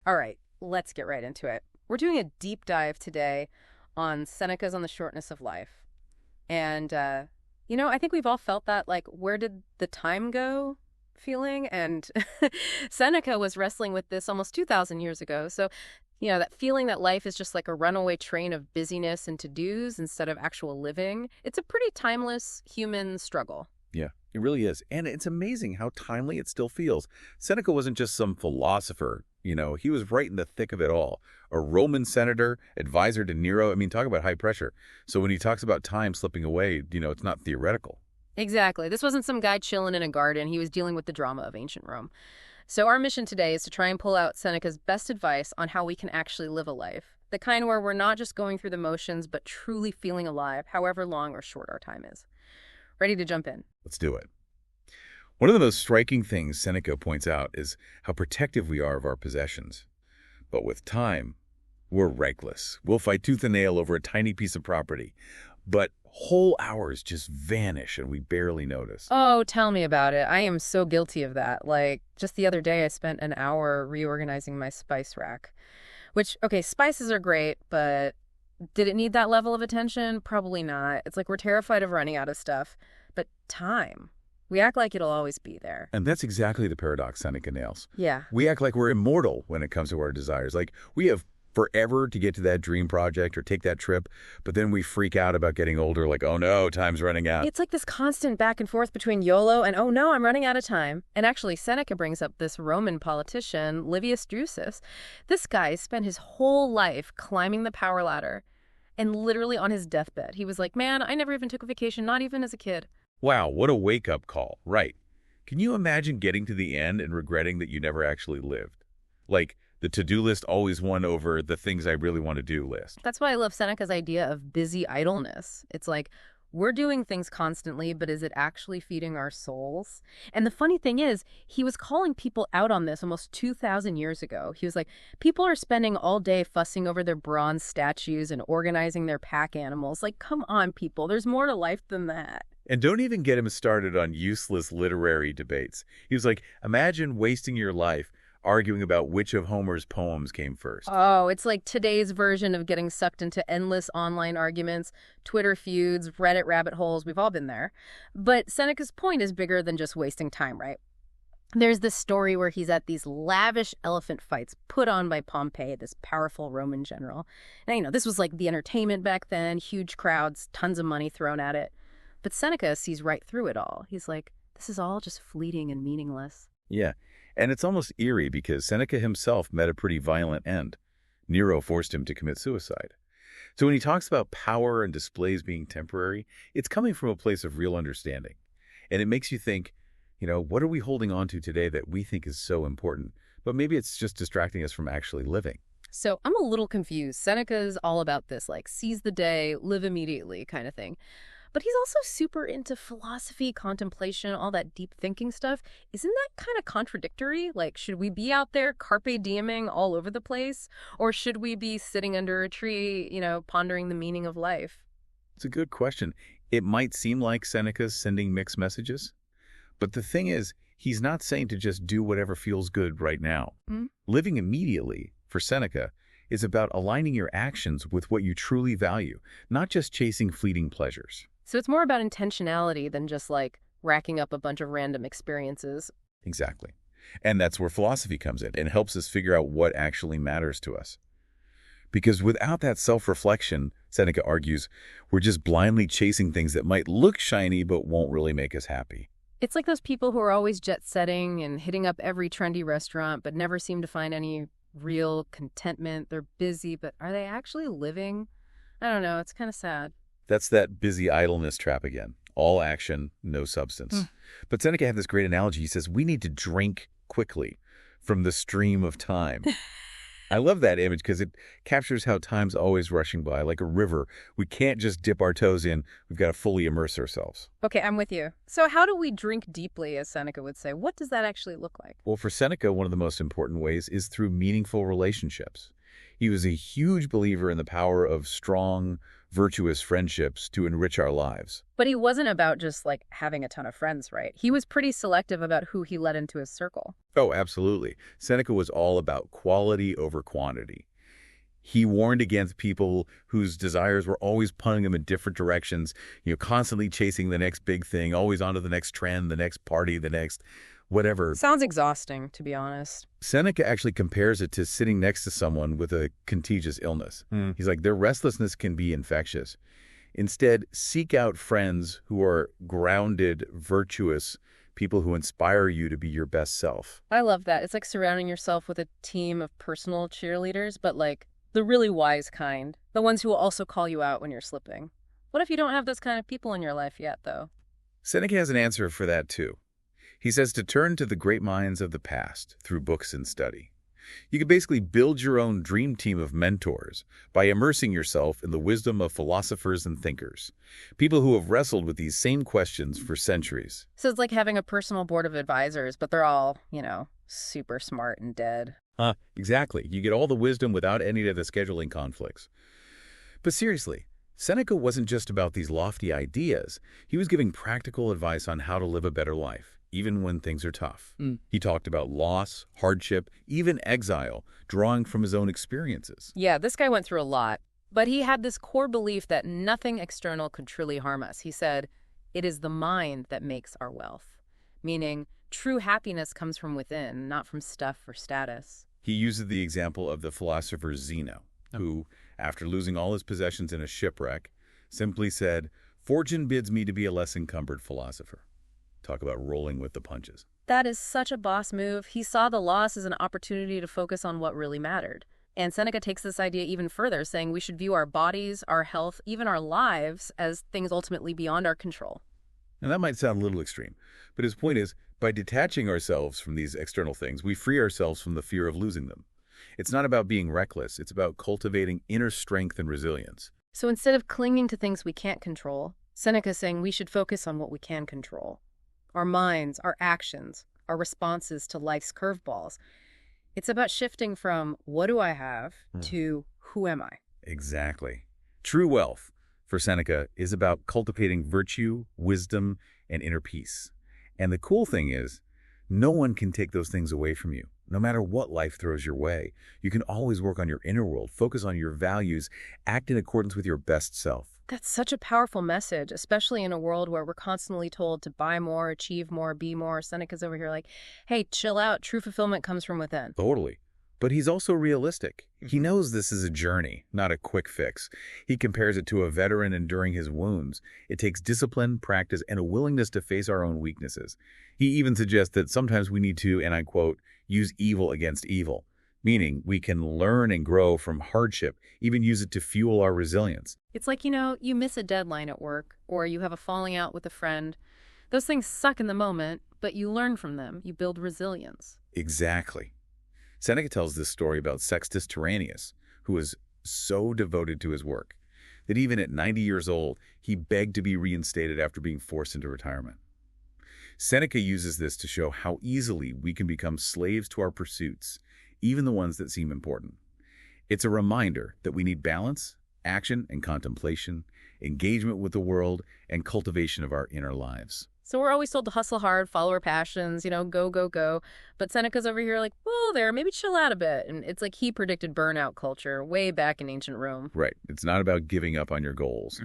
All right, let's get right into it. We're doing a deep dive today on Seneca's On the Shortness of Life. And, I think we've all felt that, like, where did the time go feeling? And Seneca was wrestling with this almost 2,000 years ago. So, that feeling that life is just like a runaway train of busyness and to-dos instead of actual living, it's a pretty timeless human struggle. Yeah, it really is. And it's amazing how timely it still feels. Seneca wasn't just some philosopher, he was right in the thick of it all. A Roman senator, advisor to Nero. I mean, talk about high pressure. So when he talks about time slipping away, it's not theoretical. Exactly. This wasn't some guy chilling in a garden. He was dealing with the drama of ancient Rome. So our mission today is to try and pull out Seneca's best advice on how we can actually live a life. The kind where we're not just going through the motions, but truly feeling alive, however long or short our time is. Ready to jump in? Let's do it. One of the most striking things Seneca points out is how protective we are of our possessions. But with time, we're reckless. We'll fight tooth and nail over a tiny piece of property. But whole hours just vanish and we barely notice. Oh, tell me about it. I am so guilty of that. Like, just the other day, I spent an hour reorganizing my spice rack. Which, okay, spices are great, but did it need that level of attention? Probably not. It's like we're terrified of running out of stuff. But time, we act like it'll always be there. And that's exactly the paradox Seneca nails. Yeah. We act like we're immortal when it comes to our desires. Like we have forever to get to that dream project or take that trip, but then we freak out about getting older like, oh no, time's running out. It's like this constant back and forth between YOLO and, oh no, I'm running out of time. And actually, Seneca brings up this Roman politician, Livius Drusus. This guy spent his whole life climbing the power ladder. And literally on his deathbed, he was like, man, I never even took a vacation, not even as a kid. Wow, what a wake-up call. Right. Can you imagine getting to the end and regretting that you never actually lived? Like, the to-do list always won over the things I really want to do list. That's why I love Seneca's idea of busy idleness. It's like, we're doing things constantly, but is it actually feeding our souls? And the funny thing is, he was calling people out on this almost 2,000 years ago. He was like, people are spending all day fussing over their bronze statues and organizing their pack animals. Like, come on, people. There's more to life than that. And don't even get him started on useless literary debates. He was like, imagine wasting your life arguing about which of Homer's poems came first. Oh, it's like today's version of getting sucked into endless online arguments, Twitter feuds, Reddit rabbit holes. We've all been there. But Seneca's point is bigger than just wasting time, right? There's this story where he's at these lavish elephant fights put on by Pompey, this powerful Roman general. And, this was like the entertainment back then, huge crowds, tons of money thrown at it. But Seneca sees right through it all. He's like, this is all just fleeting and meaningless. Yeah, and it's almost eerie because Seneca himself met a pretty violent end. Nero forced him to commit suicide. So when he talks about power and displays being temporary, it's coming from a place of real understanding. And it makes you think, what are we holding on to today that we think is so important? But maybe it's just distracting us from actually living. So I'm a little confused. Seneca's all about this, like, seize the day, live immediately kind of thing. But he's also super into philosophy, contemplation, all that deep thinking stuff. Isn't that kind of contradictory? Like, should we be out there carpe dieming all over the place? Or should we be sitting under a tree, pondering the meaning of life? It's a good question. It might seem like Seneca's sending mixed messages. But the thing is, he's not saying to just do whatever feels good right now. Living immediately, for Seneca, is about aligning your actions with what you truly value, not just chasing fleeting pleasures. So it's more about intentionality than just like racking up a bunch of random experiences. Exactly. And that's where philosophy comes in and helps us figure out what actually matters to us. Because without that self-reflection, Seneca argues, we're just blindly chasing things that might look shiny but won't really make us happy. It's like those people who are always jet-setting and hitting up every trendy restaurant but never seem to find any real contentment. They're busy, but are they actually living? I don't know. It's kind of sad. That's that busy idleness trap again. All action, no substance. But Seneca had this great analogy. He says, we need to drink quickly from the stream of time. I love that image because it captures how time's always rushing by, like a river. We can't just dip our toes in. We've got to fully immerse ourselves. Okay, I'm with you. So how do we drink deeply, as Seneca would say? What does that actually look like? Well, for Seneca, one of the most important ways is through meaningful relationships. He was a huge believer in the power of strong, virtuous friendships to enrich our lives. But he wasn't about just, like, having a ton of friends, right? He was pretty selective about who he let into his circle. Oh, absolutely. Seneca was all about quality over quantity. He warned against people whose desires were always pulling him in different directions, constantly chasing the next big thing, always onto the next trend, the next party, the next whatever. Sounds exhausting, to be honest. Seneca actually compares it to sitting next to someone with a contagious illness. He's like, their restlessness can be infectious. Instead, seek out friends who are grounded, virtuous, people who inspire you to be your best self. I love that. It's like surrounding yourself with a team of personal cheerleaders, but like the really wise kind. The ones who will also call you out when you're slipping. What if you don't have those kind of people in your life yet, though? Seneca has an answer for that, too. He says to turn to the great minds of the past through books and study. You can basically build your own dream team of mentors by immersing yourself in the wisdom of philosophers and thinkers, people who have wrestled with these same questions for centuries. So it's like having a personal board of advisors, but they're all, super smart and dead. Exactly. You get all the wisdom without any of the scheduling conflicts. But seriously, Seneca wasn't just about these lofty ideas. He was giving practical advice on how to live a better life, even when things are tough. He talked about loss, hardship, even exile, drawing from his own experiences. Yeah, this guy went through a lot, but he had this core belief that nothing external could truly harm us. He said, it is the mind that makes our wealth, meaning true happiness comes from within, not from stuff or status. He uses the example of the philosopher Zeno, who, after losing all his possessions in a shipwreck, simply said, "Fortune bids me to be a less encumbered philosopher." Talk about rolling with the punches. That is such a boss move. He saw the loss as an opportunity to focus on what really mattered. And Seneca takes this idea even further, saying we should view our bodies, our health, even our lives as things ultimately beyond our control. Now, that might sound a little extreme, but his point is, by detaching ourselves from these external things, we free ourselves from the fear of losing them. It's not about being reckless. It's about cultivating inner strength and resilience. So instead of clinging to things we can't control, Seneca's saying we should focus on what we can control. Our minds, our actions, our responses to life's curveballs. It's about shifting from what do I have to who am I? Exactly. True wealth, for Seneca, is about cultivating virtue, wisdom, and inner peace. And the cool thing is, no one can take those things away from you. No matter what life throws your way, you can always work on your inner world, focus on your values, act in accordance with your best self. That's such a powerful message, especially in a world where we're constantly told to buy more, achieve more, be more. Seneca's over here like, hey, chill out. True fulfillment comes from within. Totally. But he's also realistic. He knows this is a journey, not a quick fix. He compares it to a veteran enduring his wounds. It takes discipline, practice, and a willingness to face our own weaknesses. He even suggests that sometimes we need to, and I quote, use evil against evil, meaning we can learn and grow from hardship, even use it to fuel our resilience. It's like, you miss a deadline at work, or you have a falling out with a friend. Those things suck in the moment, but you learn from them. You build resilience. Exactly. Seneca tells this story about Sextus Tyrannius, who was so devoted to his work that even at 90 years old, he begged to be reinstated after being forced into retirement. Seneca uses this to show how easily we can become slaves to our pursuits, even the ones that seem important. It's a reminder that we need balance, action and contemplation, engagement with the world, and cultivation of our inner lives. So we're always told to hustle hard, follow our passions, go, go, go. But Seneca's over here like, whoa there, maybe chill out a bit. And it's like he predicted burnout culture way back in ancient Rome. Right. It's not about giving up on your goals,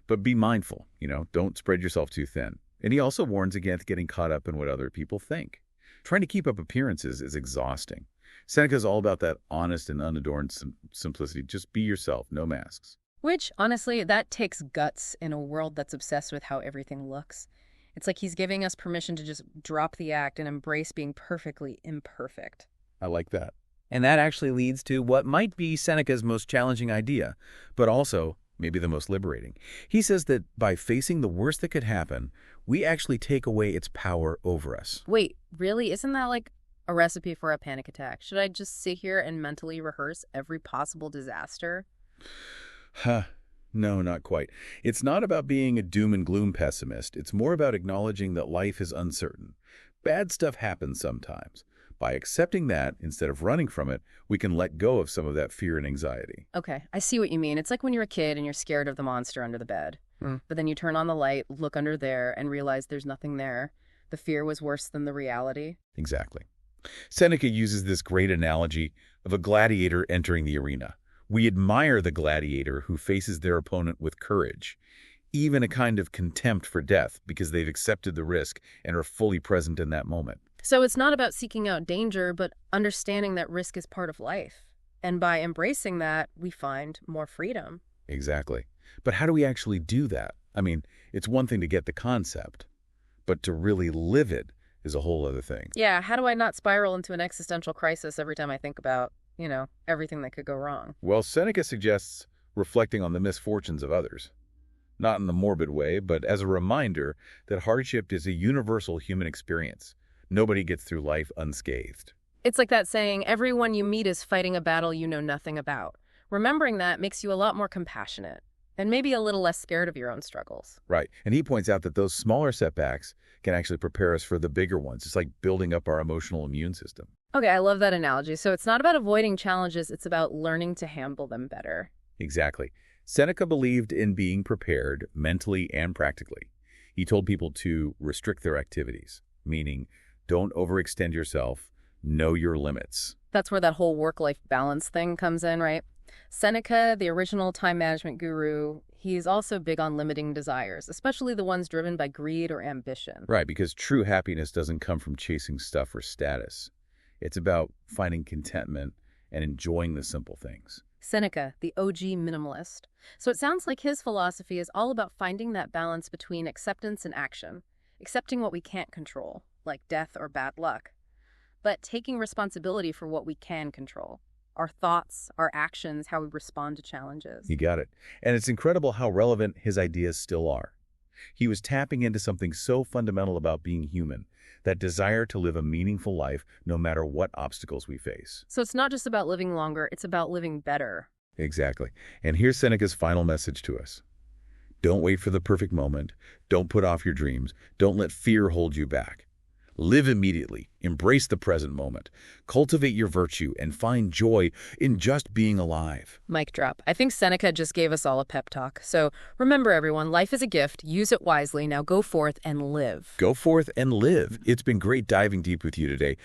but be mindful, don't spread yourself too thin. And he also warns against getting caught up in what other people think. Trying to keep up appearances is exhausting. Seneca's all about that honest and unadorned simplicity. Just be yourself, no masks. Which, honestly, that takes guts in a world that's obsessed with how everything looks. It's like he's giving us permission to just drop the act and embrace being perfectly imperfect. I like that. And that actually leads to what might be Seneca's most challenging idea, But also, maybe the most liberating. He says that by facing the worst that could happen, we actually take away its power over us. Wait, really? Isn't that like a recipe for a panic attack? Should I just sit here and mentally rehearse every possible disaster? No, not quite. It's not about being a doom and gloom pessimist. It's more about acknowledging that life is uncertain. Bad stuff happens sometimes. By accepting that, instead of running from it, we can let go of some of that fear and anxiety. Okay, I see what you mean. It's like when you're a kid and you're scared of the monster under the bed. But then you turn on the light, look under there, and realize there's nothing there. The fear was worse than the reality. Exactly. Seneca uses this great analogy of a gladiator entering the arena. We admire the gladiator who faces their opponent with courage, even a kind of contempt for death because they've accepted the risk and are fully present in that moment. So it's not about seeking out danger, but understanding that risk is part of life. And by embracing that, we find more freedom. Exactly. But how do we actually do that? I mean, it's one thing to get the concept, but to really live it is a whole other thing. Yeah, how do I not spiral into an existential crisis every time I think about, everything that could go wrong? Well, Seneca suggests reflecting on the misfortunes of others. Not in the morbid way, but as a reminder that hardship is a universal human experience. Nobody gets through life unscathed. It's like that saying, everyone you meet is fighting a battle you know nothing about. Remembering that makes you a lot more compassionate and maybe a little less scared of your own struggles. Right. And he points out that those smaller setbacks can actually prepare us for the bigger ones. It's like building up our emotional immune system. Okay, I love that analogy. So it's not about avoiding challenges, it's about learning to handle them better. Exactly. Seneca believed in being prepared mentally and practically. He told people to restrict their activities, meaning don't overextend yourself, know your limits. That's where that whole work-life balance thing comes in, right? Seneca, the original time management guru, he's also big on limiting desires, especially the ones driven by greed or ambition. Right, because true happiness doesn't come from chasing stuff or status. It's about finding contentment and enjoying the simple things. Seneca, the OG minimalist. So it sounds like his philosophy is all about finding that balance between acceptance and action, accepting what we can't control, like death or bad luck, but taking responsibility for what we can control. Our thoughts, our actions, how we respond to challenges. You got it. And it's incredible how relevant his ideas still are. He was tapping into something so fundamental about being human, that desire to live a meaningful life no matter what obstacles we face. So it's not just about living longer, it's about living better. Exactly. And here's Seneca's final message to us. Don't wait for the perfect moment. Don't put off your dreams. Don't let fear hold you back. Live immediately. Embrace the present moment. Cultivate your virtue and find joy in just being alive. Mic drop. I think Seneca just gave us all a pep talk. So remember, everyone, life is a gift. Use it wisely. Now go forth and live. Go forth and live. It's been great diving deep with you today.